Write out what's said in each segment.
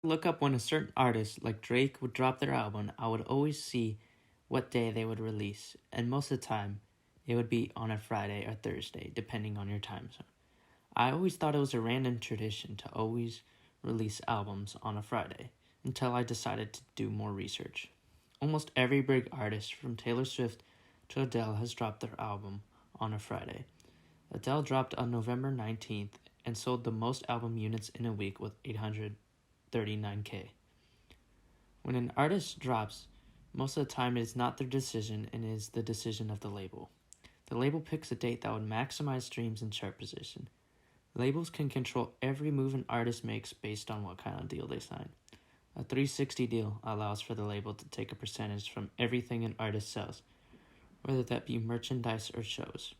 Look up when a certain artist like Drake would drop their album, I would always see what day they would release, and most of the time it would be on a Friday or Thursday, depending on your time zone. I always thought it was a random tradition to always release albums on a Friday until I decided to do more research. Almost every big artist, from Taylor Swift to Adele, has dropped their album on a Friday. Adele dropped on November 19th and sold the most album units in a week with 839K. When an artist drops, most of the time it is not their decision and is the decision of the label. The label picks a date that would maximize streams and chart position. Labels can control every move an artist makes based on what kind of deal they sign. A 360 deal allows for the label to take a percentage from everything an artist sells, whether that be merchandise or shows.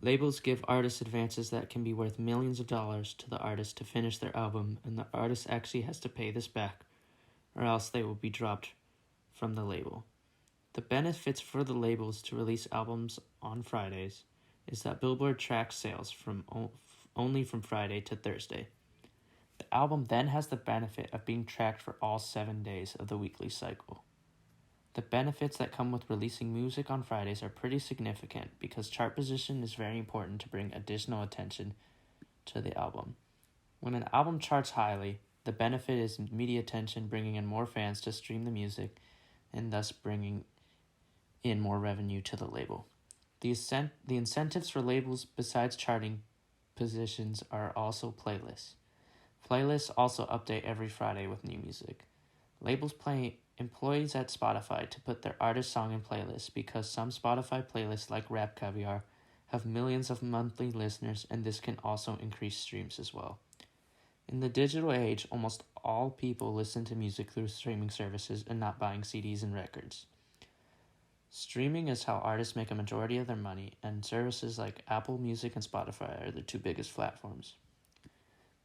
Labels give artists advances that can be worth millions of dollars to the artist to finish their album, and the artist actually has to pay this back, or else they will be dropped from the label. The benefits for the labels to release albums on Fridays is that Billboard tracks sales from only from Friday to Thursday. The album then has the benefit of being tracked for all 7 days of the weekly cycle. The benefits that come with releasing music on Fridays are pretty significant because chart position is very important to bring additional attention to the album. When an album charts highly, the benefit is media attention, bringing in more fans to stream the music and thus bringing in more revenue to the label. The incentives for labels besides charting positions are also playlists. Playlists also update every Friday with new music. Labels pay employees at Spotify to put their artist song in playlists because some Spotify playlists like Rap Caviar have millions of monthly listeners, and this can also increase streams as well. In the digital age, almost all people listen to music through streaming services and not buying CDs and records. Streaming is how artists make a majority of their money, and services like Apple Music and Spotify are the two biggest platforms.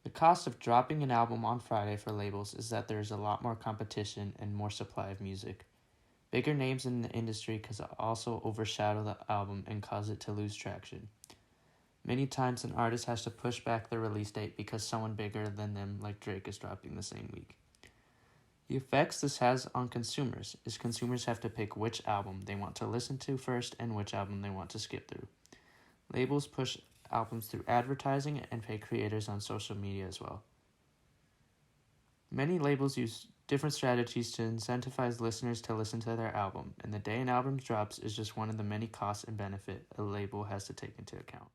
The cost of dropping an album on Friday for labels is that there is a lot more competition and more supply of music. Bigger names in the industry can also overshadow the album and cause it to lose traction. Many times an artist has to push back the release date because someone bigger than them, like Drake, is dropping the same week. The effects this has on consumers is consumers have to pick which album they want to listen to first and which album they want to skip through. Labels push albums through advertising and pay creators on social media as well. Many labels use different strategies to incentivize listeners to listen to their album, and the day an album drops is just one of the many costs and benefit a label has to take into account.